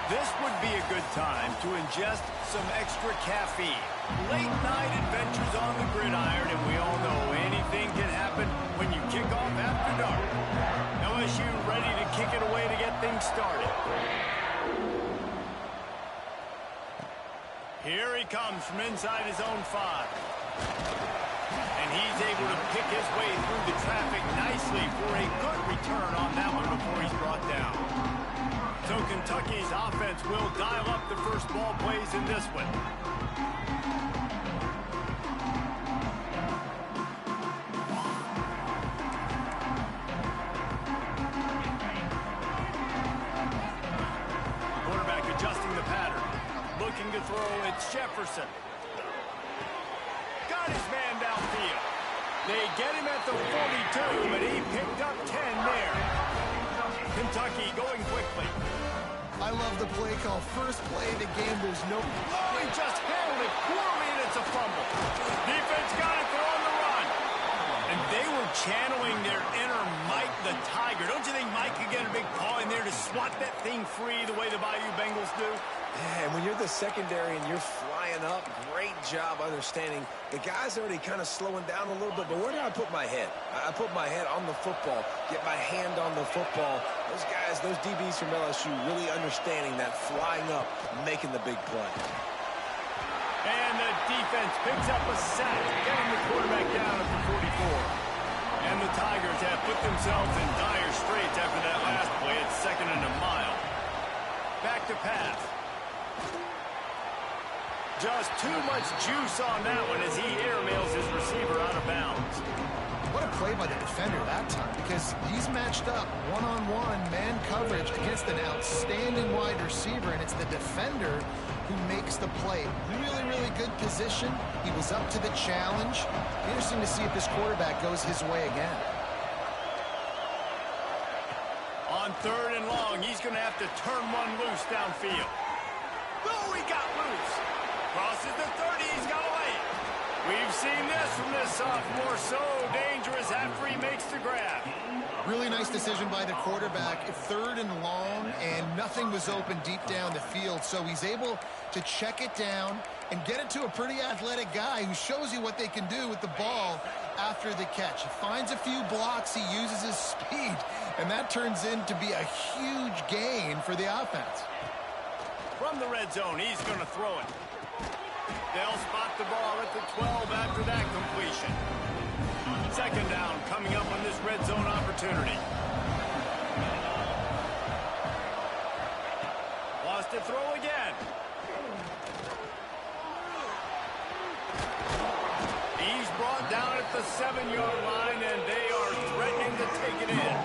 This would be a good time to ingest some extra caffeine. Late night adventures on the gridiron, and we all know anything can happen when you kick off after dark. LSU ready to kick it away to get things started. Here he comes from inside his own 5. And he's able to pick his way through the traffic nicely for a good return on that one before he's brought down. So Kentucky's offense will dial up the first ball plays in this one. Quarterback adjusting the pattern. Looking to throw, it's Jefferson. Got his man downfield. They get him at the 42, but he picked up 10 there. Kentucky going quickly. I love the play call. First play of the game, there's no... Oh, he just handled it poorly, and it's a fumble. Defense got it, they're on the run. And they were channeling their inner Mike the Tiger. Don't you think Mike could get a big paw in there to swat that thing free the way the Bayou Bengals do? Yeah, and when you're the secondary and you're flying up, great job understanding. The guy's already kind of slowing down a little bit, but where do I put my head? I put my head on the football, get my hand on the football. Those guys, those DBs from LSU really understanding that flying up, making the big play. And the defense picks up a sack, getting the quarterback down at the 44. And the Tigers have put themselves in dire straits after that last play. It's 2nd and a mile. Back to pass. Just too much juice on that one as he airmails his receiver out of bounds. What a play by the defender that time, because he's matched up one-on-one man coverage against an outstanding wide receiver, and it's the defender who makes the play. Really, really good position. He was up to the challenge. Interesting to see if this quarterback goes his way again. On 3rd and long, he's going to have to turn one loose downfield. Oh, he got loose. Crosses the 30, he's got to lay it. We've seen this from this sophomore, so dangerous after he makes the grab. Really nice decision by the quarterback. 3rd and long, and nothing was open deep down the field, so he's able to check it down and get it to a pretty athletic guy who shows you what they can do with the ball after the catch. He finds a few blocks, he uses his speed, and that turns into be a huge gain for the offense. From the red zone, he's going to throw it. They'll spot the ball at the 12 after that completion. 2nd down coming up on this red zone opportunity. Lost to throw again. He's brought down at the 7-yard line, and they are threatening to take it in.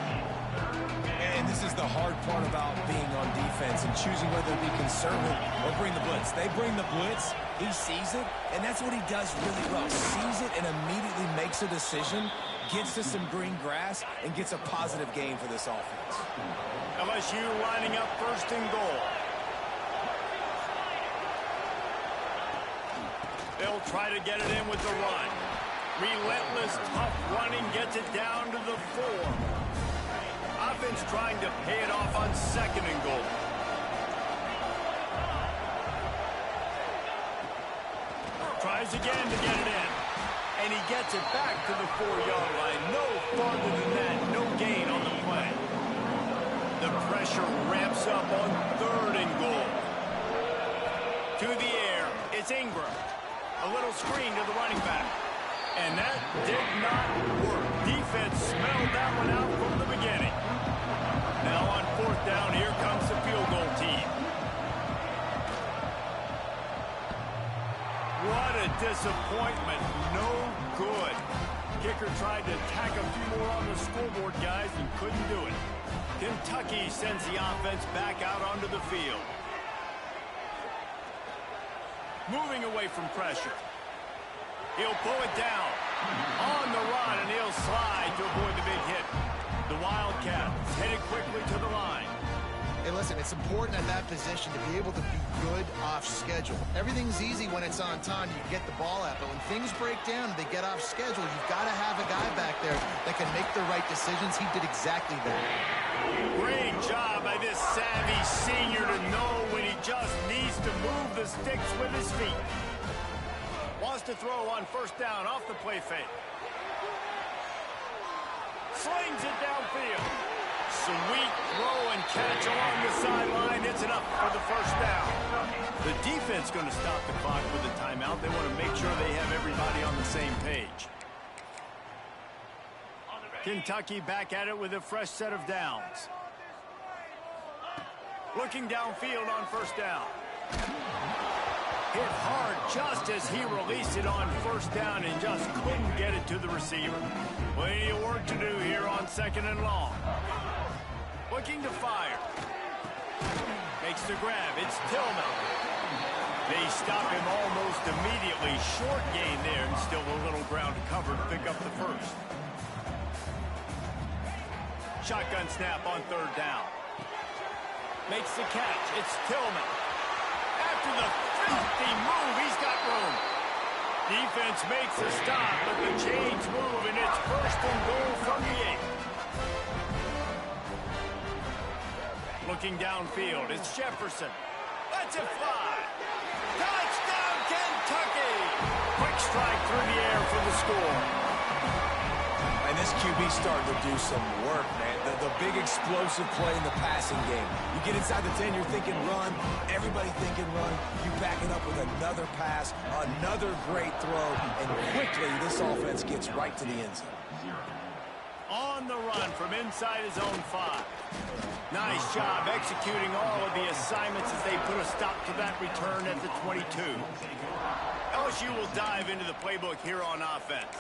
And this is the hard part about being on defense and choosing whether to be conservative or bring the blitz. They bring the blitz, he sees it, and that's what he does really well. Sees it and immediately makes a decision, gets to some green grass, and gets a positive gain for this offense. LSU lining up 1st and goal. They'll try to get it in with the run. Relentless, tough running gets it down to the 4. Offense trying to pay it off on 2nd and goal. Tries again to get it in. And he gets it back to the 4-yard line. No farther than that. No gain on the play. The pressure ramps up on 3rd and goal. To the air. It's Ingram. A little screen to the running back. And that did not work. Defense smelled that one out from the beginning. Now on 4th down, here comes the field goal team. What a disappointment. No good. Kicker tried to tack a few more on the scoreboard, guys, and couldn't do it. Kentucky sends the offense back out onto the field. Moving away from pressure. He'll pull it down. On the run, and he'll slide to avoid the big hit. The Wildcats headed quickly to the line. Hey, listen, it's important at that position to be able to be good off schedule. Everything's easy when it's on time. You get the ball out, but when things break down and they get off schedule, you've got to have a guy back there that can make the right decisions. He did exactly that. Great job by this savvy senior to know when sticks with his feet. Wants to throw on first down off the play fake. Slings it downfield. Sweet throw and catch along the sideline. It's enough for the first down. The defense going to stop the clock with a timeout. They want to make sure they have everybody on the same page. Kentucky back at it with a fresh set of downs. Looking downfield on first down. Hit hard just as he released it on first down and just couldn't get it to the receiver. Plenty of work to do here on second and long. Looking to fire. Makes the grab. It's Tillman. They stop him almost immediately. Short gain there and still a little ground to cover to pick up the first. Shotgun snap on third down. Makes the catch. It's Tillman. After the filthy move, he's got room. Defense makes a stop, but the chains move, and it's first and goal from the 8. Looking downfield, it's Jefferson. Lets it fly. Touchdown, Kentucky! Quick strike through the air for the score. And this QB's starting to do some work, man. The big explosive play in the passing game. You get inside the 10, you're thinking run. Everybody thinking run. You back it up with another pass, another great throw, and quickly this offense gets right to the end zone. On the run from inside his own 5. Nice job executing all of the assignments as they put a stop to that return at the 22. LSU will dive into the playbook here on offense.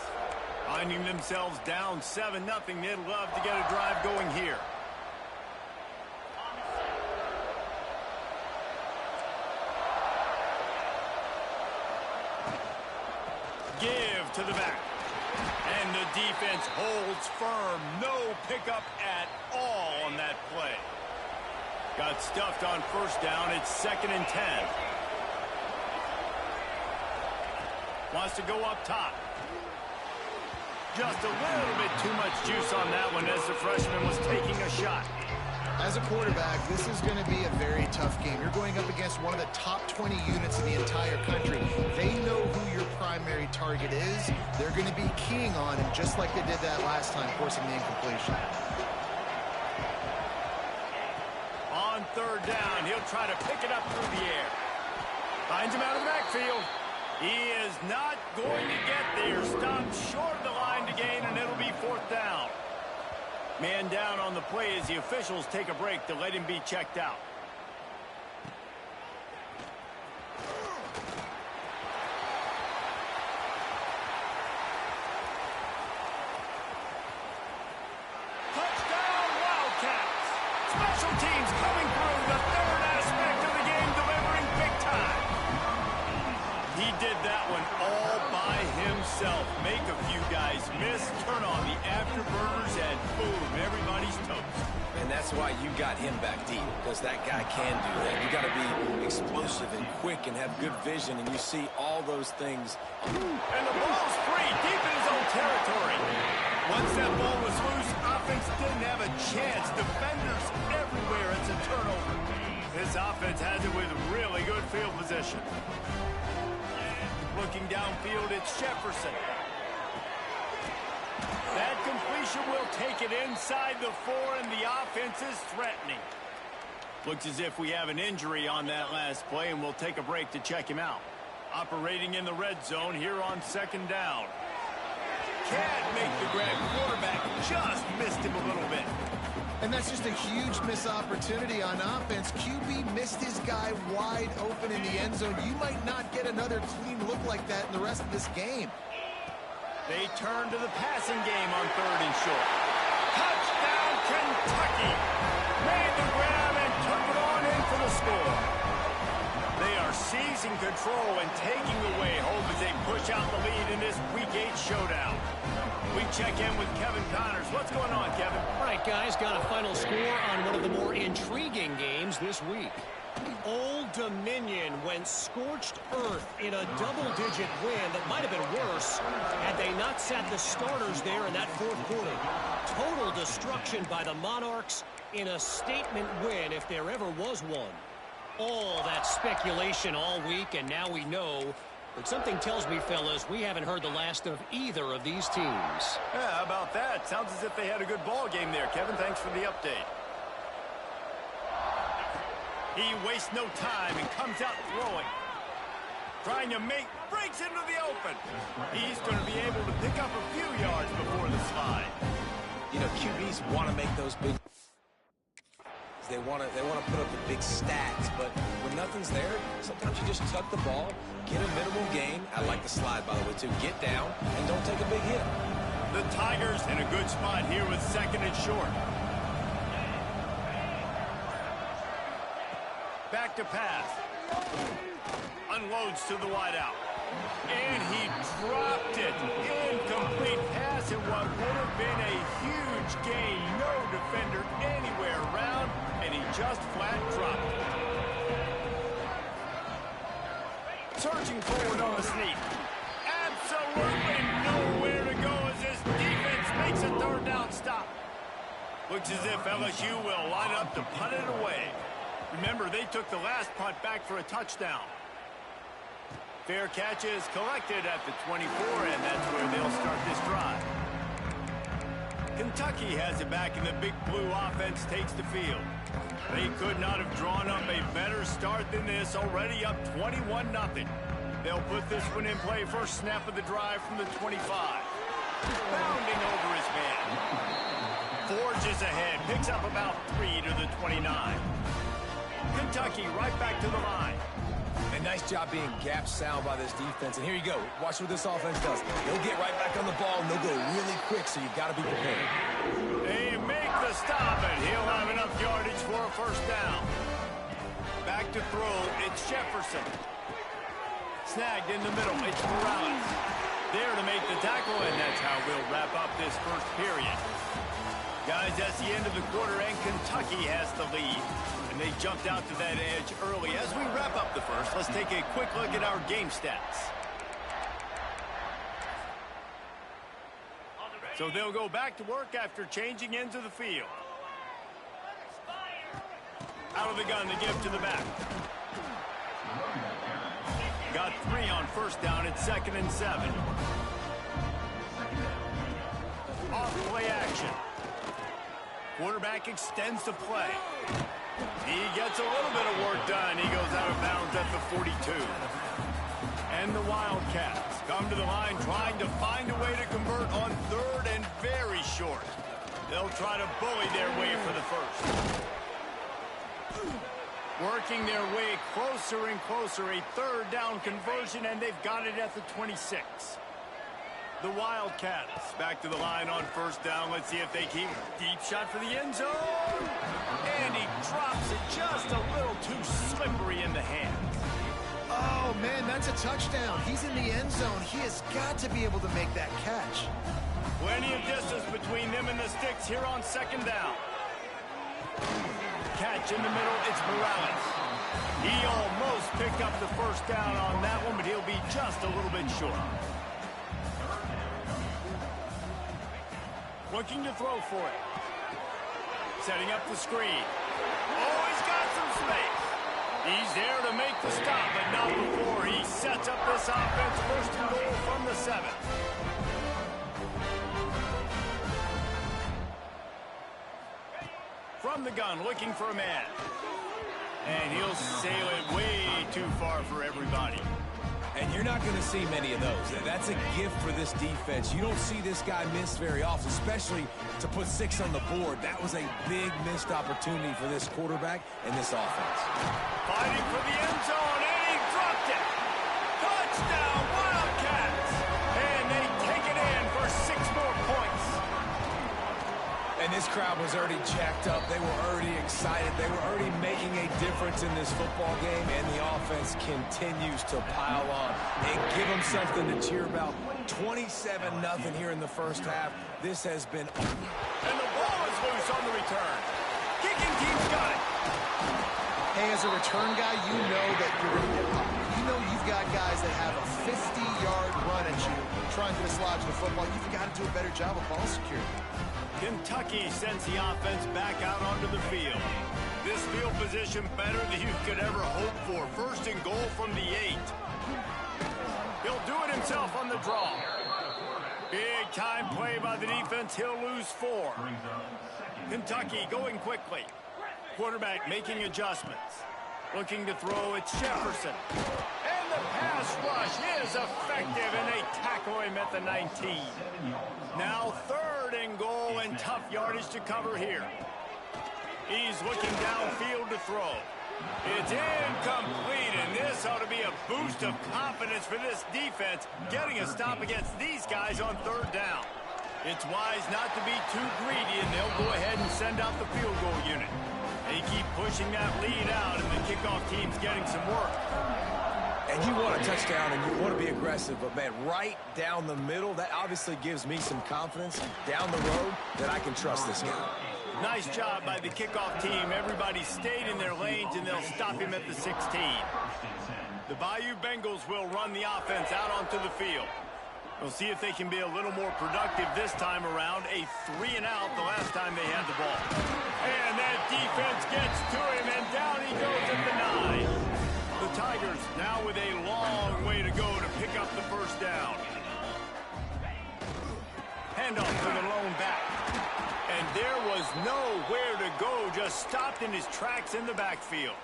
Finding themselves down 7-0, they'd love to get a drive going here. Give to the back. And the defense holds firm. No pickup at all on that play. Got stuffed on first down. It's 2nd and 10. Wants to go up top. Just a little bit too much juice on that one as the freshman was taking a shot. As a quarterback, this is going to be a very tough game. You're going up against one of the top 20 units in the entire country. They know who your primary target is. They're going to be keying on him just like they did that last time, forcing the incompletion. On third down, he'll try to pick it up through the air. Finds him out of the backfield. He is not going to get there. Stopped short of the line to gain, and it'll be 4th down. Man down on the play as the officials take a break to let him be checked out. Touchdown, Wildcats! Special teams coming through, the third aspect of the game, delivering big time. He did that one all by himself. Make a few guys miss, turn on the afterburners, and boom, everybody's toast. And that's why you got him back deep, because that guy can do that. You got to be explosive and quick and have good vision, and you see all those things. And the ball's free, deep in his own territory. Once that ball was loose, offense didn't have a chance. Defenders everywhere. It's a turnover. This offense has it with really good field position. Looking downfield, it's Jefferson. That completion will take it inside the 4, and the offense is threatening. Looks as if we have an injury on that last play, and we'll take a break to check him out. Operating in the red zone here on 2nd down. Can't make the grab. Quarterback just missed him a little bit. And that's just a huge missed opportunity on offense. QB missed his guy wide open in the end zone. You might not get another clean look like that in the rest of this game. They turn to the passing game on 3rd and short. Touchdown, Kentucky! Made the grab and took it on in for the score. They are seizing control and taking away hope as they push out the lead in this Week 8 showdown. We check in with Kevin Connors. What's going on, Kevin? All right, guys, got a final score on one of the more intriguing games this week. Old Dominion went scorched earth in a double-digit win that might have been worse had they not sat the starters there in that 4th quarter. Total destruction by the Monarchs in a statement win if there ever was one. All that speculation all week, and now we know. But something tells me, fellas, we haven't heard the last of either of these teams. Yeah, how about that? Sounds as if they had a good ball game there, Kevin. Thanks for the update. He wastes no time and comes out throwing. Trying to make, breaks into the open. He's going to be able to pick up a few yards before the slide. You know, QBs want to make those big. They want to put up the big stats, but when nothing's there, sometimes you just tuck the ball, get a minimal gain. I like the slide, by the way, too. Get down and don't take a big hit. The Tigers in a good spot here with 2nd and short. Back to pass. Unloads to the wideout. And he dropped it. Incomplete pass in what would have been a huge gain. No defender anywhere around, and he just flat dropped it. Surging forward on the sneak. Absolutely nowhere to go as this defense makes a 3rd down stop. Looks as if LSU will line up to punt it away. Remember, they took the last punt back for a touchdown. Fair catch is collected at the 24, and that's where they'll start this drive. Kentucky has it back, and the Big Blue offense takes the field. They could not have drawn up a better start than this, already up 21-0. They'll put this one in play first snap of the drive from the 25. Bounding over his man. Forges ahead, picks up about 3 to the 29. Kentucky right back to the line. A nice job being gap sound by this defense. And here you go. Watch what this offense does. They'll get right back on the ball, and they'll go really quick, so you've got to be prepared. They make the stop, and he'll have enough yardage for a 1st down. Back to throw. It's Jefferson. Snagged in the middle. It's Morales. There to make the tackle, and that's how we'll wrap up this 1st period. Guys, that's the end of the quarter, and Kentucky has the lead. And they jumped out to that edge early. As we wrap up the 1st, let's take a quick look at our game stats. So they'll go back to work after changing into the field. Out of the gun, the give to the back. Got 3 on 1st down at 2nd and 7. Off play action. Quarterback extends the play. He gets a little bit of work done. He goes out of bounds at the 42. And the Wildcats come to the line trying to find a way to convert on 3rd and very short. They'll try to bully their way for the 1st. Working their way closer and closer. A 3rd down conversion, and they've got it at the 26. The Wildcats back to the line on 1st down. Let's see if they keep deep shot for the end zone. And he drops it just a little too slippery in the hands. Oh, man, that's a touchdown. He's in the end zone. He has got to be able to make that catch. Plenty of distance between them and the sticks here on 2nd down. Catch in the middle, it's Morales. He almost picked up the 1st down on that one, but he'll be just a little bit short. Looking to throw for it. Setting up the screen. Oh, he's got some space. He's there to make the stop, but not before he sets up this offense. 1st and goal from the 7. From the gun, looking for a man. And he'll sail it way too far for everybody. And you're not going to see many of those. That's a gift for this defense. You don't see this guy miss very often, especially to put 6 on the board. That was a big missed opportunity for this quarterback and this offense. Fighting for the end zone, and he dropped it. Touchdown, Wildcats. And they take it in for 6 more points. And this crowd was already jacked up. They were already excited. They were already making a difference in this football game, and the offense continues to pile on and give them something to cheer about. 27-0 here in the 1st half. This has been... And the ball is loose on the return. Kicking team's got it. Hey, as a return guy, you know that you've got guys that have a 50-yard run at you trying to dislodge the football. You've got to do a better job of ball security. Kentucky sends the offense back out onto the field. This field position better than you could ever hope for. First and goal from the 8. He'll do it himself on the draw. Big time play by the defense. He'll lose 4. Kentucky going quickly. Quarterback making adjustments. Looking to throw, it's Jefferson. And the pass rush is effective, and they tackle him at the 19. Now 3rd and goal, and tough yardage to cover here. He's looking downfield to throw. It's incomplete, and this ought to be a boost of confidence for this defense, getting a stop against these guys on 3rd down. It's wise not to be too greedy, and they'll go ahead and send out the field goal unit. They keep pushing that lead out, and the kickoff team's getting some work. And you want a touchdown, and you want to be aggressive, but, man, right down the middle, that obviously gives me some confidence down the road that I can trust this guy. Nice job by the kickoff team. Everybody stayed in their lanes, and they'll stop him at the 16. The Bayou Bengals will run the offense out onto the field. We'll see if they can be a little more productive this time around. A 3 and out the last time they had the ball. And that defense gets to him, and down he goes at the 9. The Tigers now with a long way to go to pick up the first down. Handoff to the lone back. And there was nowhere to go, just stopped in his tracks in the backfield.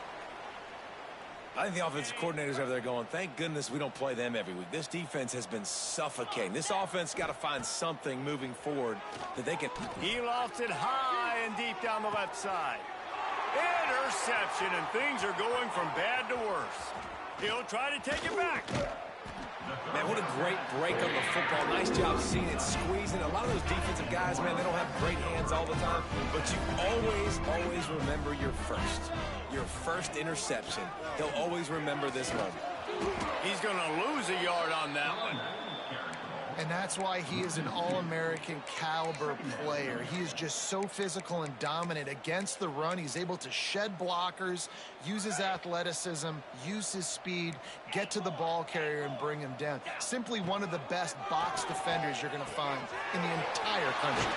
I think the offensive coordinators over there going, thank goodness we don't play them every week. This defense has been suffocating. This offense got to find something moving forward that they can. He lofts it high and deep down the left side. Interception, and things are going from bad to worse. He'll try to take it back. Man, what a great break on the football. Nice job seeing it squeezing. A lot of those defensive guys, man, they don't have great hands all the time, but you always remember your first interception. He'll always remember this moment. He's going to lose a yard on that one. And that's why he is an All-American caliber player. He is just so physical and dominant against the run. He's able to shed blockers, use his athleticism, use his speed, get to the ball carrier and bring him down. Simply one of the best box defenders you're going to find in the entire country.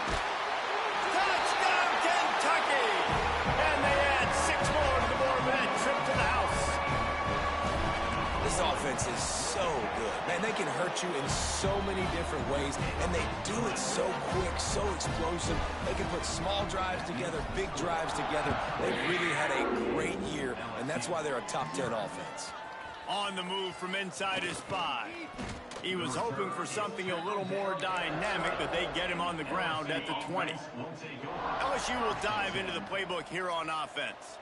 Touchdown, Kentucky! And they add 6 more to the board with that trip to the house. This offense is so good. Man, they can hurt you in so many different ways, and they do it so quick, so explosive. They can put small drives together, big drives together. They've really had a great year, and that's why they're a top 10 offense. On the move from inside his 5. He was hoping for something a little more dynamic, but they get him on the ground at the 20. LSU will dive into the playbook here on offense.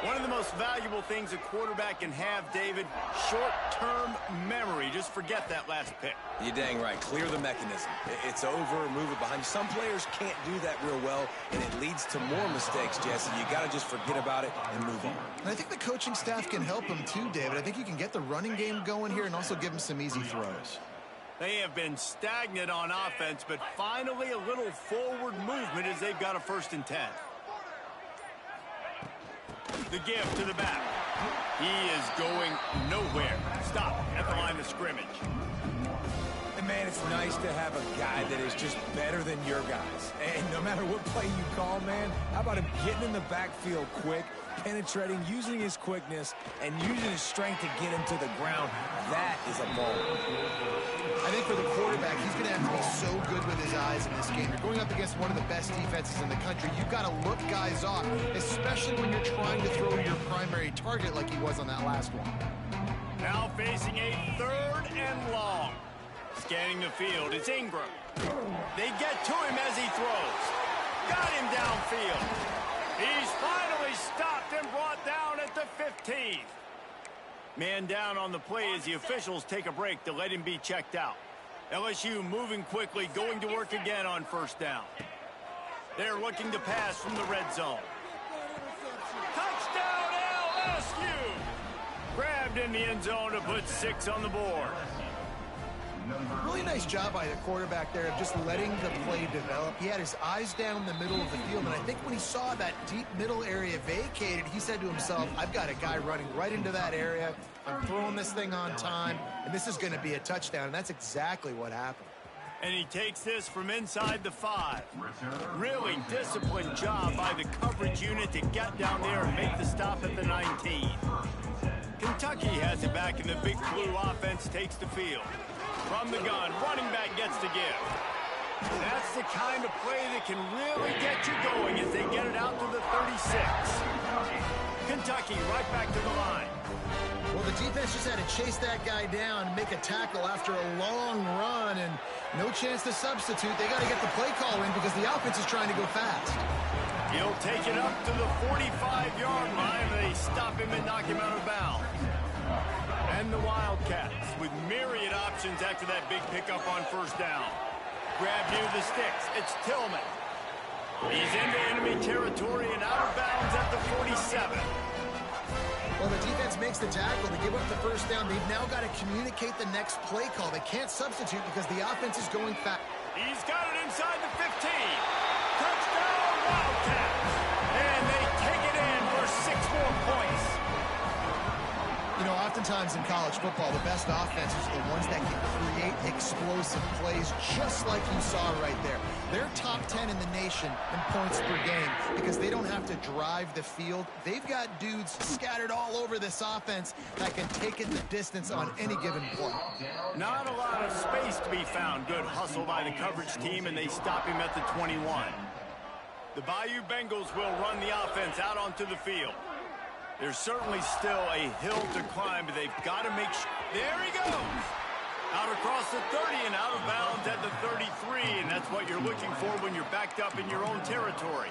One of the most valuable things a quarterback can have, David, short-term memory. Just forget that last pick. You're dang right. Clear the mechanism. It's over, move it behind you. Some players can't do that real well, and it leads to more mistakes, Jesse. You got to just forget about it and move on. And I think the coaching staff can help him too, David. I think you can get the running game going here and also give him some easy throws. They have been stagnant on offense, but finally a little forward movement as they've got a 1st and 10. The give to the back. He is going nowhere. Stop at the line of scrimmage. And, man, it's nice to have a guy that is just better than your guys. And no matter what play you call, man, how about him getting in the backfield quick, penetrating, using his quickness, and using his strength to get him to the ground? That is a ball. I think for the quarterback, he's going to have to be so good with his eyes in this game. You're going up against one of the best defenses in the country. You've got to look guys off, especially when you're trying to throw your primary target like he was on that last one. Now facing a 3rd and long. Scanning the field, it's Ingram. They get to him as he throws. Got him downfield. He's finally stopped and brought down at the 15th. Man down on the play as the officials take a break to let him be checked out. LSU moving quickly, going to work again on 1st down. They're looking to pass from the red zone. Touchdown, LSU! Grabbed in the end zone to put 6 on the board. Really nice job by the quarterback there of just letting the play develop. He had his eyes down the middle of the field, and I think when he saw that deep middle area vacated, he said to himself, I've got a guy running right into that area. I'm throwing this thing on time, and this is going to be a touchdown, and that's exactly what happened. And he takes this from inside the 5. Really disciplined job by the coverage unit to get down there and make the stop at the 19. Kentucky has it back, and the Big Blue offense takes the field. From the gun, running back gets the give. That's the kind of play that can really get you going as they get it out to the 36. Kentucky right back to the line. Well, the defense just had to chase that guy down and make a tackle after a long run, and no chance to substitute. They got to get the play call in because the offense is trying to go fast. He'll take it up to the 45-yard line, and they stop him and knock him out of bounds. And the Wildcats with myriad options after that big pickup on first down. Grab near the sticks. It's Tillman. He's into enemy territory and out of bounds at the 47. Well, the defense makes the tackle. They give up the first down. They've now got to communicate the next play call. They can't substitute because the offense is going fast. He's got it inside the 15. Touchdown, Wildcats. And they take it in for 6 more points. You know, oftentimes in college football, the best offenses are the ones that can create explosive plays, just like you saw right there. They're top 10 in the nation in points per game because they don't have to drive the field. They've got dudes scattered all over this offense that can take it the distance on any given play. Not a lot of space to be found. Good hustle by the coverage team, and they stop him at the 21. The Bayou Bengals will run the offense out onto the field. There's certainly still a hill to climb, but they've got to make sure. There he goes! Out across the 30 and out of bounds at the 33, and that's what you're looking for when you're backed up in your own territory.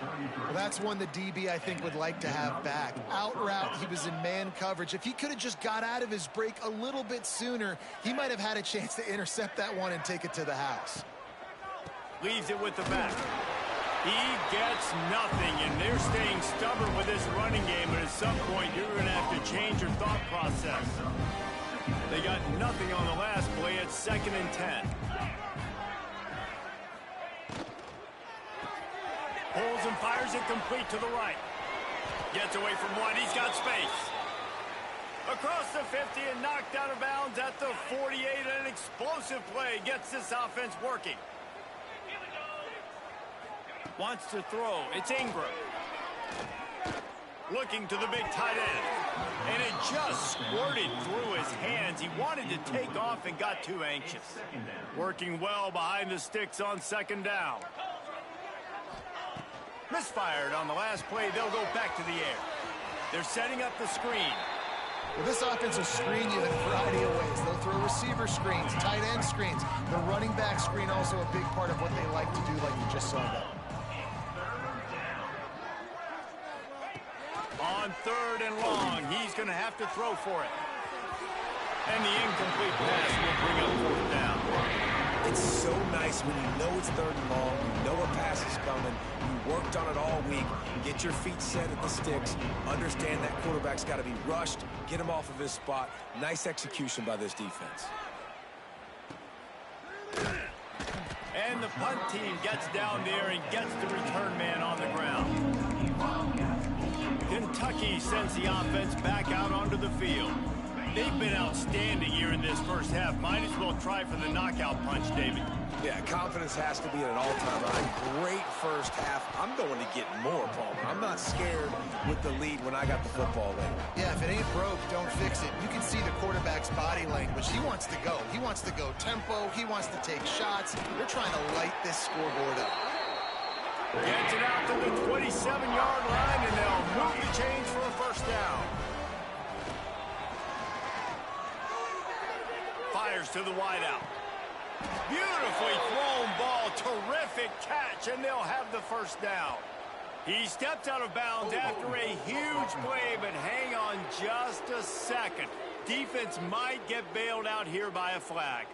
Well, that's one the DB, I think, would like to have back. Out route, he was in man coverage. If he could have just got out of his break a little bit sooner, he might have had a chance to intercept that one and take it to the house. Leaves it with the back. He gets nothing, and they're staying stubborn with this running game, but at some point you're going to have to change your thought process. They got nothing on the last play. It's 2nd and 10. Pulls and fires it complete to the right. Gets away from one. He's got space. Across the 50 and knocked out of bounds at the 48. An explosive play gets this offense working. Wants to throw. It's Ingram. Looking to the big tight end. And it just squirted through his hands. He wanted to take off and got too anxious. Working well behind the sticks on 2nd down. Misfired on the last play. They'll go back to the air. They're setting up the screen. Well, this offense will screen you in a variety of ways. They'll throw receiver screens, tight end screens. The running back screen also a big part of what they like to do, like you just saw there. On 3rd and long, he's going to have to throw for it. And the incomplete pass will bring up 4th down. It's so nice when you know it's 3rd and long, you know a pass is coming, you worked on it all week, get your feet set at the sticks, understand that quarterback's got to be rushed, get him off of his spot. Nice execution by this defense. And the punt team gets down there and gets the return man on the ground. Kentucky sends the offense back out onto the field. They've been outstanding here in this first half. Might as well try for the knockout punch, David. Yeah, confidence has to be at an all-time high. Great first half. I'm going to get more, Palmer. I'm not scared with the lead when I got the football late. Yeah, if it ain't broke, don't fix it. You can see the quarterback's body language. He wants to go. He wants to go tempo. He wants to take shots. They're trying to light this scoreboard up. Gets it out to the 27-yard line, and they'll move the chains for a first down. Fires to the wideout. Beautifully thrown ball. Terrific catch, and they'll have the first down. He steps out of bounds after a huge play, but hang on just a second. Defense might get bailed out here by a flag.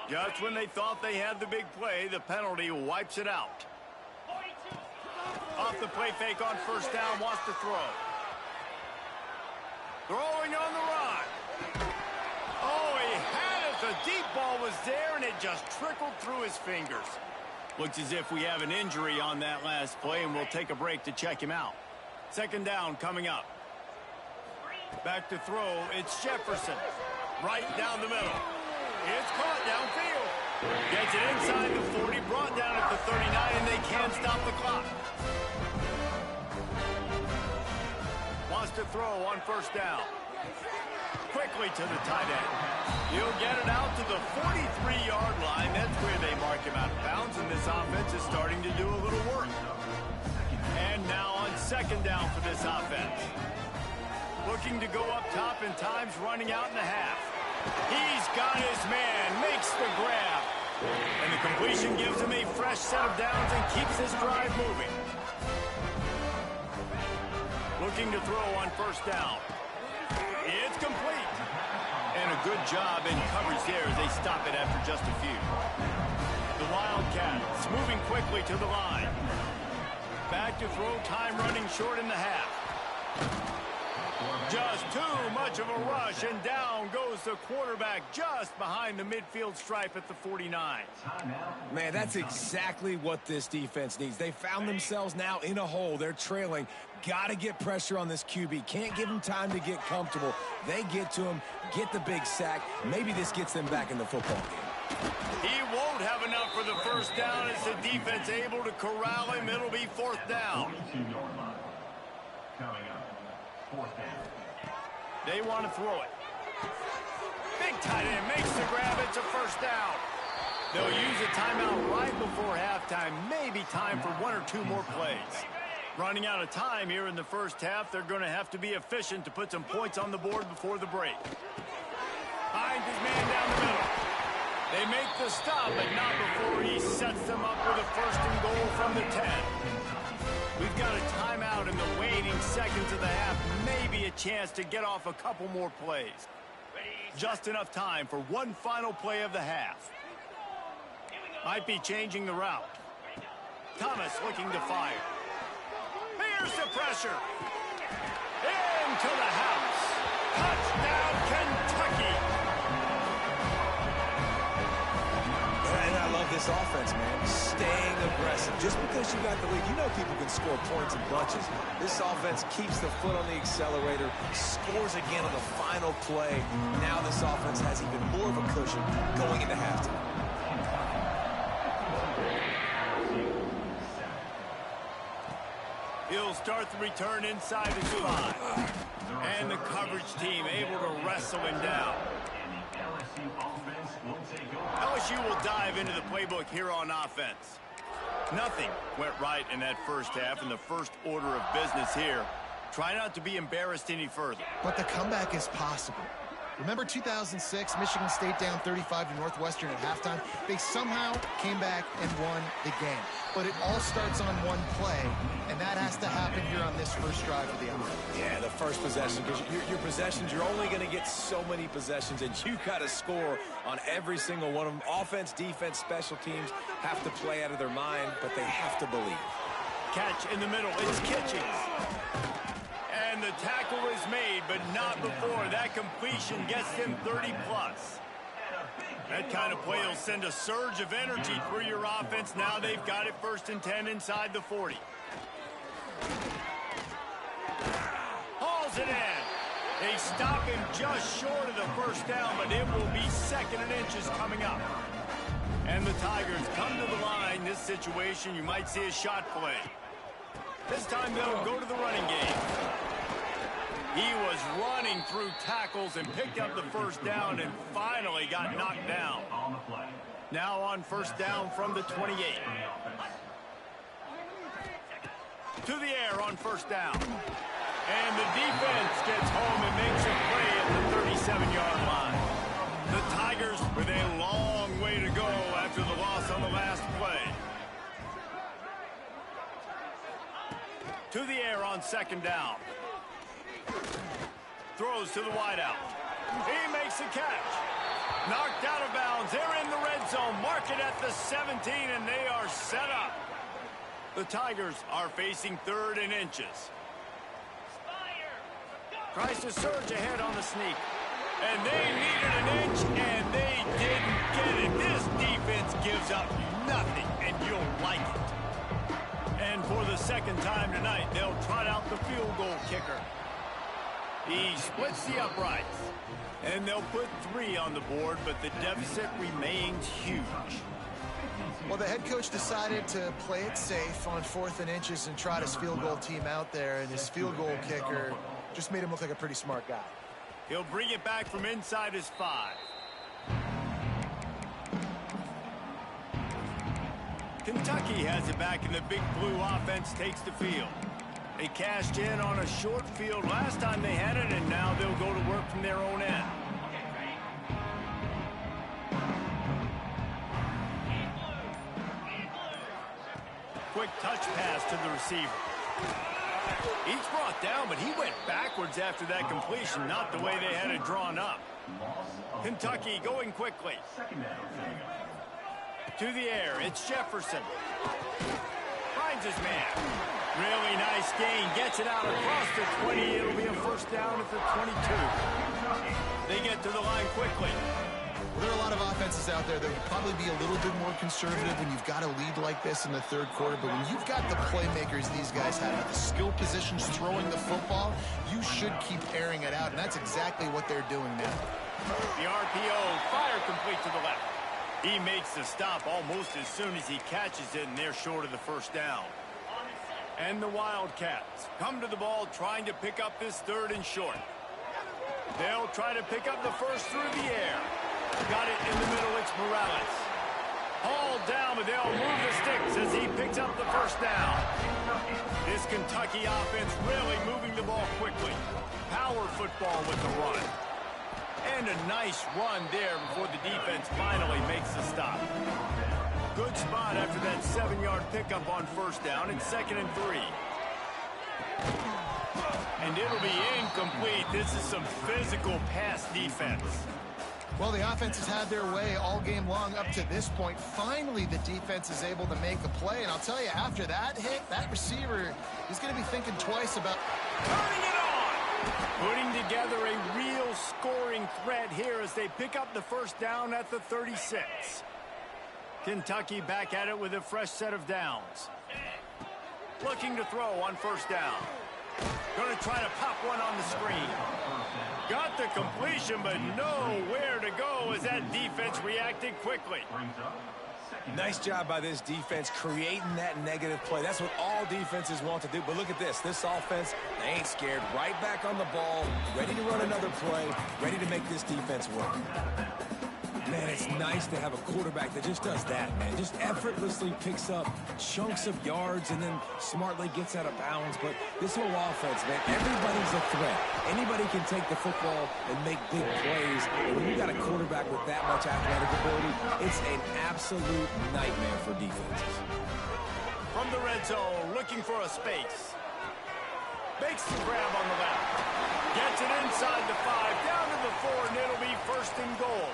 Just when they thought they had the big play, the penalty wipes it out. Off the play fake on first down, wants to throw. Throwing on the run. Oh, he had it. The deep ball was there, and it just trickled through his fingers. Looks as if we have an injury on that last play, and we'll take a break to check him out. 2nd down coming up. Back to throw. It's Jefferson. Right down the middle. It's caught downfield. Gets it inside the 40, brought down at the 39, and they can't stop the clock. Wants to throw on first down. Quickly to the tight end. He'll get it out to the 43-yard line. That's where they mark him out of bounds, and this offense is starting to do a little work. And now on second down for this offense. Looking to go up top, and time's running out in the half. He's got his man, makes the grab. And the completion gives him a fresh set of downs and keeps his drive moving. Looking to throw on first down. It's complete. And a good job in coverage there as they stop it after just a few. The Wildcats moving quickly to the line. Back to throw, time running short in the half. Just too much of a rush, and down goes the quarterback just behind the midfield stripe at the 49. Man, that's exactly what this defense needs. They found themselves now in a hole. They're trailing. Got to get pressure on this QB. Can't give him time to get comfortable. They get to him, get the big sack. Maybe this gets them back in the football game. He won't have enough for the first down as the defense able to corral him. It'll be fourth down. Coming up, fourth down. They want to throw it. Big tight end makes the grab. It's a first down. They'll use a timeout right before halftime. Maybe time for one or two more plays. Running out of time here in the first half. They're going to have to be efficient to put some points on the board before the break. Finds his man down the middle. They make the stop, but not before he sets them up with a first and goal from the 10. We've got a timeout in the waning seconds of the half. Maybe a chance to get off a couple more plays. Just enough time for one final play of the half. Might be changing the route. Thomas looking to fire. Here's the pressure. Into the house. Touchdown, Kentucky. And I love this offense, man. Staying aggressive. Just because you got the lead, you know people can score points in bunches. This offense keeps the foot on the accelerator, scores again on the final play. Now this offense has even more of a cushion going into halftime. He'll start the return inside his 5. And the coverage team able to wrestle him down. LSU will dive into the playbook here on offense. Nothing went right in that first half in the first order of business here. Try not to be embarrassed any further. But the comeback is possible. Remember 2006, Michigan State down 35 to Northwestern at halftime? They somehow came back and won the game. But it all starts on one play, and that has to happen here on this first drive of the offense. Yeah, the first possession, because your possessions, you're only going to get so many possessions, and you got to score on every single one of them. Offense, defense, special teams have to play out of their mind, but they have to believe. Catch in the middle. It's Kitchens. And the tackle is made, but not before that completion gets them 30-plus. That kind of play will send a surge of energy through your offense. Now they've got it first and 10 inside the 40. Hauls it in. They stop him just short of the first down, but it will be second and inches coming up. And the Tigers come to the line. This situation, you might see a shot play. This time they'll go to the running game. He was running through tackles and picked up the first down and finally got knocked down. Now on first down from the 28. To the air on first down. And the defense gets home and makes a play at the 37-yard line. The Tigers with a long way to go after the loss on the last play. To the air on second down. Throws to the wideout. He makes the catch. Knocked out of bounds. They're in the red zone. Mark it at the 17, and they are set up. The Tigers are facing third and inches. Tries to surge ahead on the sneak. And they needed an inch, and they didn't get it. This defense gives up nothing, and you'll like it. And for the second time tonight, they'll trot out the field goal kicker. He splits the uprights. And they'll put 3 on the board, but the deficit remains huge. Well, the head coach decided to play it safe on 4th and inches and trot his field goal team out there, and his field goal kicker just made him look like a pretty smart guy. He'll bring it back from inside his 5. Kentucky has it back, and the Big Blue offense takes the field. They cashed in on a short field last time they had it, and now they'll go to work from their own end. Quick touch pass to the receiver. He's brought down, but he went backwards after that completion, not the way they had it drawn up. Kentucky going quickly. To the air, it's Jefferson. Finds his man. Really nice gain. Gets it out across the 20. It'll be a first down at the 22. They get to the line quickly. Well, there are a lot of offenses out there that would probably be a little bit more conservative when you've got a lead like this in the 3rd quarter. But when you've got the playmakers these guys have at the skill positions throwing the football, you should keep airing it out. And that's exactly what they're doing now. The RPO, fire complete to the left. He makes the stop almost as soon as he catches it, and they're short of the first down. And the Wildcats come to the ball trying to pick up this 3rd and short. They'll try to pick up the first through the air. Got it in the middle, it's Morales. Hauled down, but they'll move the sticks as he picks up the first down. This Kentucky offense really moving the ball quickly. Power football with the run. And a nice run there before the defense finally makes the stop. Good spot after that 7-yard pickup on first down. It's 2nd and 3. And it'll be incomplete. This is some physical pass defense. Well, the offense has had their way all game long up to this point. Finally, the defense is able to make a play. And I'll tell you, after that hit, that receiver is going to be thinking twice about turning it on. Putting together a real scoring threat here as they pick up the first down at the 36. Kentucky back at it with a fresh set of downs. Looking to throw on first down. Going to try to pop one on the screen. Got the completion, but nowhere to go as that defense reacted quickly. Nice job by this defense creating that negative play. That's what all defenses want to do. But look at this. This offense, they ain't scared. Right back on the ball, ready to run another play, ready to make this defense work. Man, it's nice to have a quarterback that just does that, man. Just effortlessly picks up chunks of yards and then smartly gets out of bounds. But this whole offense, man, everybody's a threat. Anybody can take the football and make big plays. And when you got a quarterback with that much athletic ability, it's an absolute nightmare for defenses. From the red zone, looking for a space. Makes the grab on the left. Gets it inside the 5, down to the 4, and it'll be 1st and goal.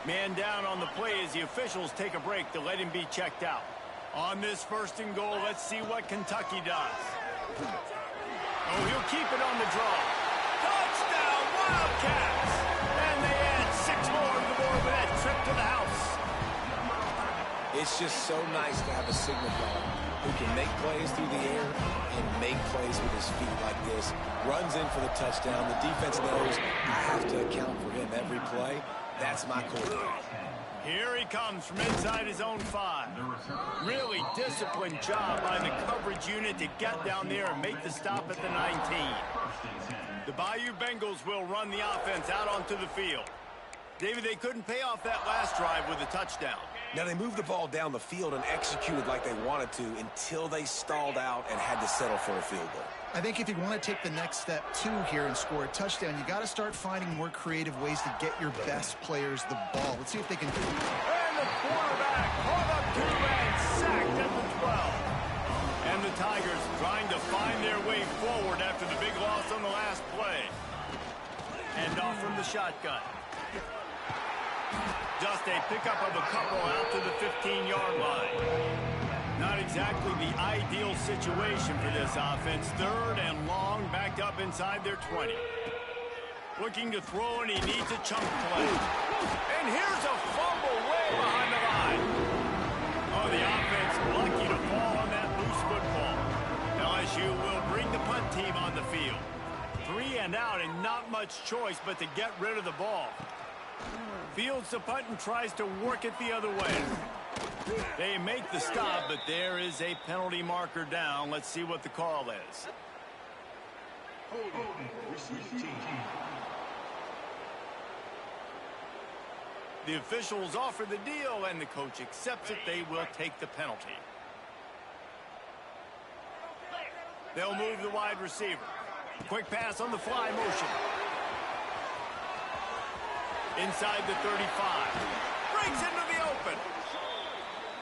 Man down on the play as the officials take a break to let him be checked out. On this 1st and goal, let's see what Kentucky does. Oh, he'll keep it on the draw. Touchdown, Wildcats! And they add 6 more to the board with that trip to the house. It's just so nice to have a signal guard who can make plays through the air and make plays with his feet like this. Runs in for the touchdown. The defense knows I have to account for him every play. That's my quarterback. Here he comes from inside his own 5. Really disciplined job by the coverage unit to get down there and make the stop at the 19. The Bayou Bengals will run the offense out onto the field. David, they couldn't pay off that last drive with a touchdown. Now, they moved the ball down the field and executed like they wanted to until they stalled out and had to settle for a field goal. I think if you want to take the next step, too, here and score a touchdown, you got to start finding more creative ways to get your best players the ball. Let's see if they can do it. And the quarterback caught up to and sacked at the 12. And the Tigers trying to find their way forward after the big loss on the last play. And off from the shotgun. Just a pickup of a couple out to the 15-yard line. Not exactly the ideal situation for this offense. 3rd and long, backed up inside their 20. Looking to throw, and he needs a chunk play. And here's a fumble way behind the line. Oh, the offense lucky to fall on that loose football. LSU will bring the punt team on the field. 3 stand out and not much choice but to get rid of the ball. Fields the punt and tries to work it the other way. They make the stop, but there is a penalty marker down. Let's see what the call is. The officials offer the deal, and the coach accepts it. They will take the penalty. They'll move the wide receiver. Quick pass on the fly motion. Inside the 35. Breaks into the open.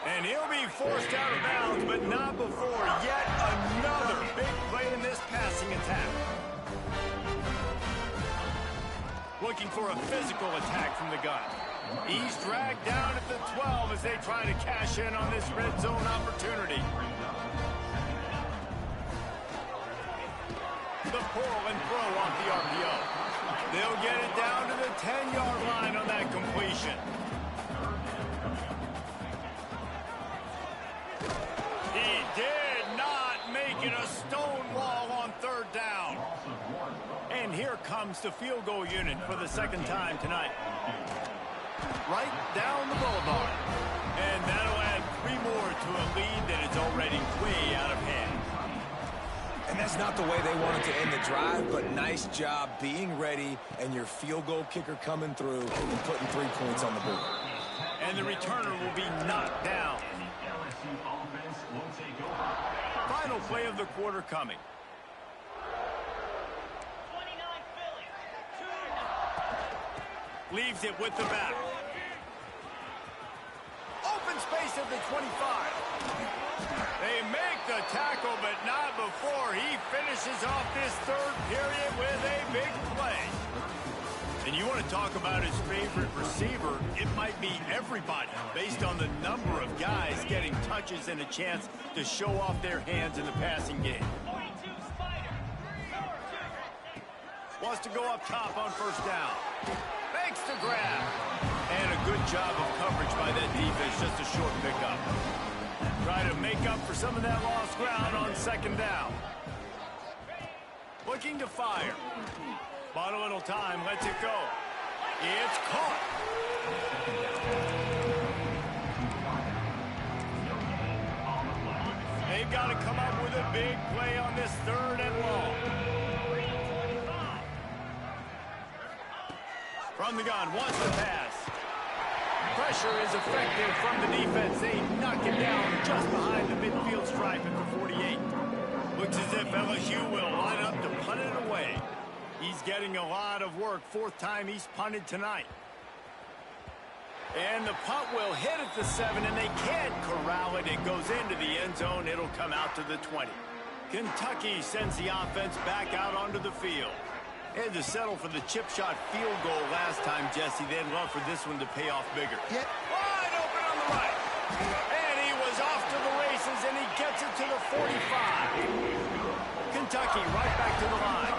And he'll be forced out of bounds, but not before yet another big play in this passing attack. Looking for a physical attack from the gun. He's dragged down at the 12 as they try to cash in on this red zone opportunity. The pull and throw off the RPO. They'll get it down to the 10-yard line on that completion. He did not make it a stone wall on third down. And here comes the field goal unit for the second time tonight. Right down the boulevard. And that'll add 3 more to a lead that is already way out of hand. And that's not the way they wanted to end the drive, but nice job being ready and your field goal kicker coming through and putting 3 points on the board. And the returner will be knocked down. Final play of the quarter coming. Leaves it with the back. Open space at the 25. They make the tackle, but not before he finishes off this third period with a big play. And you want to talk about his favorite receiver, it might be everybody, based on the number of guys getting touches and a chance to show off their hands in the passing game. Wants to go up top on first down. Makes the grab. And a good job of coverage by that defense, just a short pickup. Try to make up for some of that lost ground on second down. Looking to fire. Bought a little time, lets it go. It's caught. They've got to come up with a big play on this third and long. From the gun, wants to pass. Pressure is effective from the defense. They knock it down just behind the midfield stripe at the 48. Looks as if LSU will line up to punt it away. He's getting a lot of work. 4th time he's punted tonight. And the punt will hit at the 7, and they can't corral it. It goes into the end zone. It'll come out to the 20. Kentucky sends the offense back out onto the field. Had to settle for the chip shot field goal last time, Jesse. They'd love for this one to pay off bigger. Yeah. Wide open on the right. And he was off to the races, and he gets it to the 45. Kentucky right back to the line.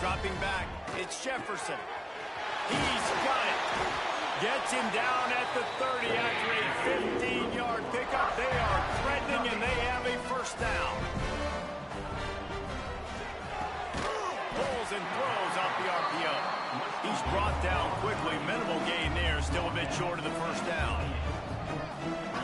Dropping back, it's Jefferson. He's got it. Gets him down at the 30 after a 15-yard pickup. They are threatening, and they have a first down. Pulls and throws off the RPO. He's brought down quickly. Minimal gain there. Still a bit short of the first down.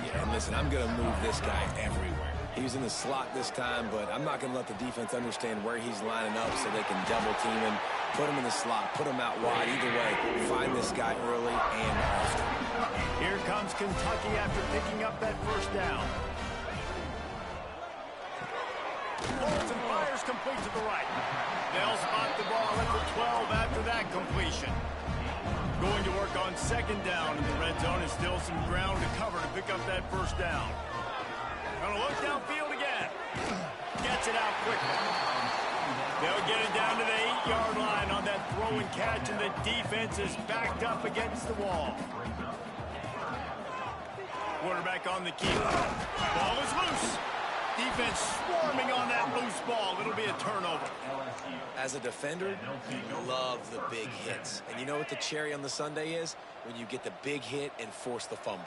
Yeah, and listen, I'm going to move this guy everywhere. He was in the slot this time, but I'm not going to let the defense understand where he's lining up so they can double team him, put him in the slot, put him out wide. Either way, find this guy early and often. Here comes Kentucky after picking up that first down. Pulls and fires complete to the right. They'll spot the ball at the 12 after that completion. Going to work on second down in the red zone, and still some ground to cover to pick up that first down. Gonna look downfield again. Gets it out quickly. They'll get it down to the 8-yard line on that throw and catch, and the defense is backed up against the wall. Quarterback on the keeper. Ball is loose. Defense swarming on that loose ball. It'll be a turnover. As a defender, you love the big hits. And you know what the cherry on the sundae is? When you get the big hit and force the fumble.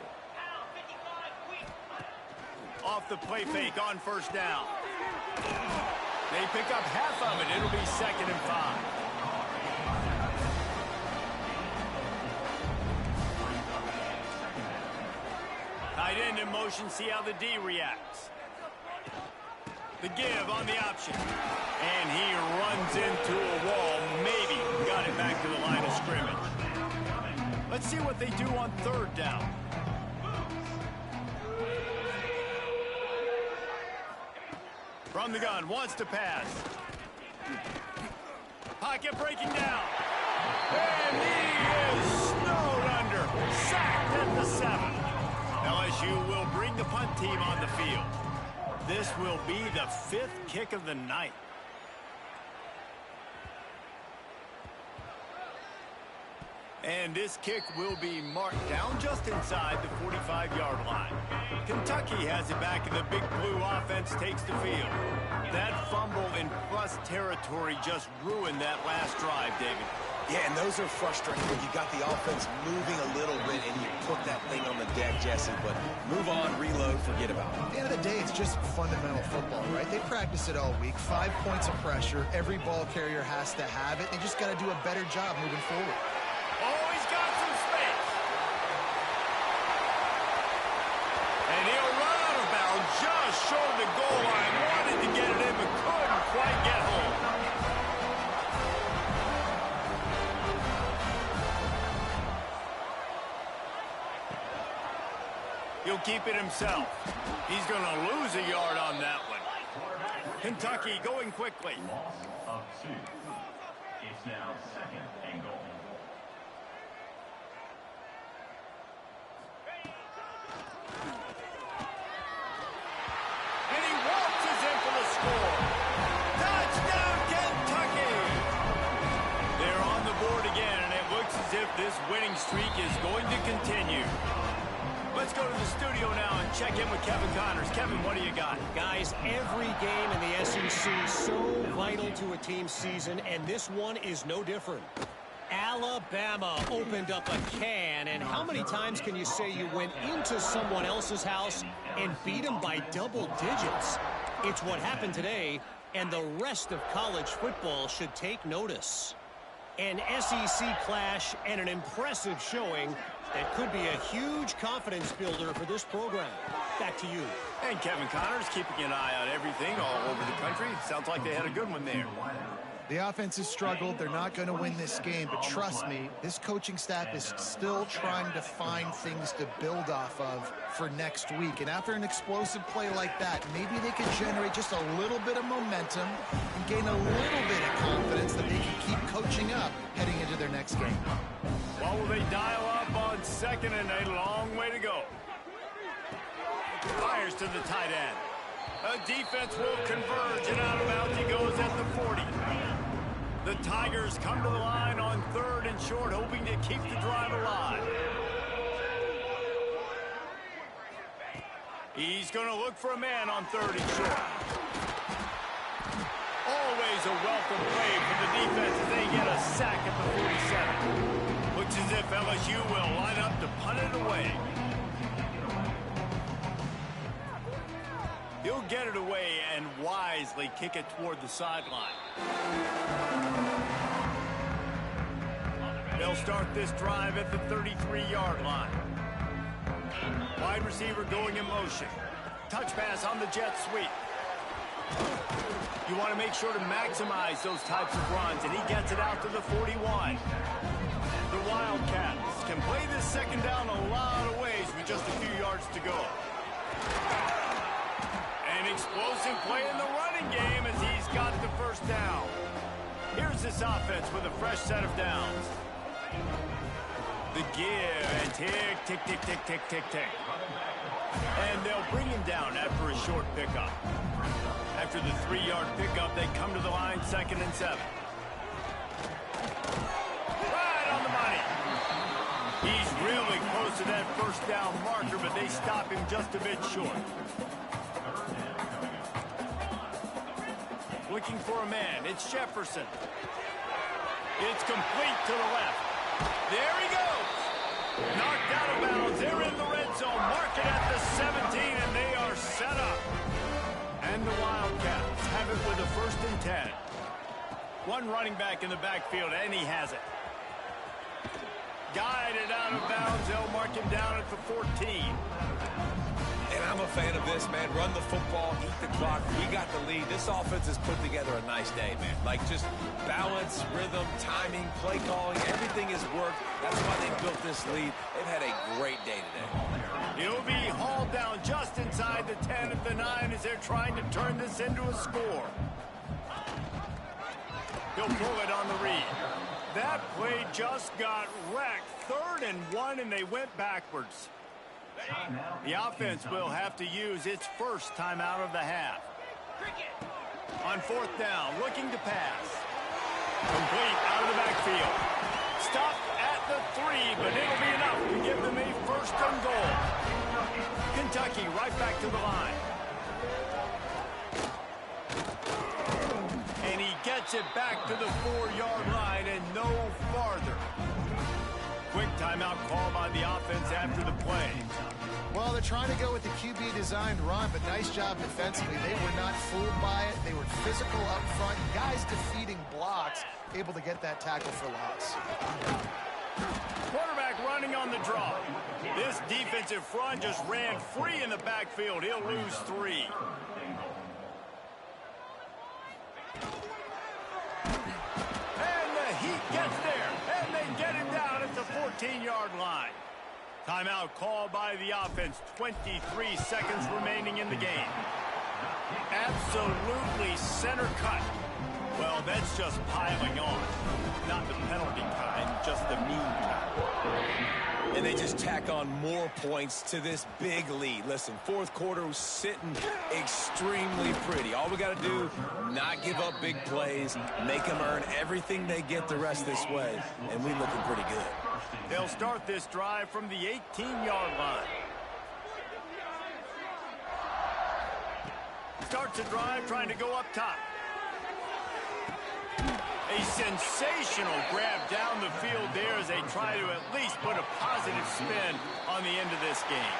Off the play fake on first down. pick up half of it. It'll be 2nd and 5. Tight end in motion, see how the D reacts. The give on the option. And he runs into a wall. Maybe got it back to the line of scrimmage. Let's see what they do on 3rd down. From the gun, wants to pass. Pocket breaking down. And he is snowed under. Sacked at the 7. LSU will bring the punt team on the field. This will be the 5th kick of the night. And this kick will be marked down just inside the 45-yard line. Kentucky has it back, and the Big Blue offense takes the field. That fumble in plus territory just ruined that last drive, David. Yeah, and those are frustrating when you got the offense moving a little bit and you put that thing on the deck, Jesse. But move on, reload, forget about it. At the end of the day, it's just fundamental football, right? They practice it all week. 5 points of pressure. Every ball carrier has to have it. They just got to do a better job moving forward. Oh, he's got some space. And he'll run out of bounds just short of the goal line. Wanted to get it in, but couldn't quite get home. He'll keep it himself. He's going to lose a yard on that one. Kentucky going quickly. Loss of 2. It's now 2nd and goal. And he waltzes in for the score. Touchdown, Kentucky! They're on the board again, and it looks as if this winning streak is going to continue. Let's go to the studio now and check in with Kevin Connors. Kevin, what do you got? Guys, every game in the SEC is so vital to a team's season, and this one is no different. Alabama opened up a can, and how many times can you say you went into someone else's house and beat them by double digits? It's what happened today, and the rest of college football should take notice. An SEC clash and an impressive showing that could be a huge confidence builder for this program. Back to you. And Kevin Connors keeping an eye on everything all over the country. Sounds like they had a good one there. The offense has struggled. They're not going to win this game, but trust me, this coaching staff is still trying to find things to build off of for next week. And after an explosive play like that, maybe they can generate just a little bit of momentum and gain a little bit of confidence that they can keep coaching up heading into their next game. Well, will they dial up on 2nd and a long way to go? Fires to the tight end. A defense will converge, and out of bounds he goes at the 40. The Tigers come to the line on 3rd and short, hoping to keep the drive alive. He's going to look for a man on 3rd and short. Always a welcome play for the defense as they get a sack at the 47. Looks as if LSU will line up to punt it away. He'll get it away and wisely kick it toward the sideline. They'll start this drive at the 33-yard line. Wide receiver going in motion. Touch pass on the jet sweep. You want to make sure to maximize those types of runs, and he gets it out to the 41. The Wildcats can play this 2nd down a lot of ways with just a few yards to go. An explosive play in the running game as he's got the 1st down. Here's this offense with a fresh set of downs. The give, and tick, tick, tick, tick, tick, tick, tick. And they'll bring him down after a short pickup. After the 3-yard pickup, they come to the line 2nd and 7. Right on the money. He's really close to that 1st down marker, but they stop him just a bit short. Looking for a man. It's Jefferson. It's complete to the left. There he goes. Knocked out of bounds. They're in the red zone. Mark it at the 17, and they are set up. And the Wildcats have it with a 1st and 10. One running back in the backfield, and he has it. Guided out of bounds. They'll mark him down at the 14. And I'm a fan of this, man. Run the football, eat the clock. We got the lead. This offense has put together a nice day, man. Like, just balance, rhythm, timing, play calling, everything has worked. That's why they built this lead. They've had a great day today. He'll be hauled down just inside the 10 at the 9 as they're trying to turn this into a score. He'll pull it on the read. That play just got wrecked. 3rd and 1, and they went backwards. The offense will have to use its first timeout of the half. On 4th down, looking to pass. Complete out of the backfield. Stopped at the 3, but it'll be enough to give them a 1st and goal. Kentucky right back to the line. And he gets it back to the 4-yard line and no farther. Quick timeout call by the offense after the play. Well, they're trying to go with the QB-designed run, but nice job defensively. They were not fooled by it. They were physical up front. Guys defeating blocks, able to get that tackle for loss. Quarterback running on the draw. This defensive front just ran free in the backfield. He'll lose 3. Heat gets there, and they get him down at the 14-yard line. Timeout called by the offense. 23 seconds remaining in the game. Absolutely center cut. Well, that's just piling on. Not the penalty kind, just the mean kind. And they just tack on more points to this big lead. Listen, 4th quarter was sitting extremely pretty. All we got to do, not give up big plays, make them earn everything they get the rest this way, and we looking pretty good. They'll start this drive from the 18-yard line. Starts a drive trying to go up top. A sensational grab down the field there as they try to at least put a positive spin on the end of this game.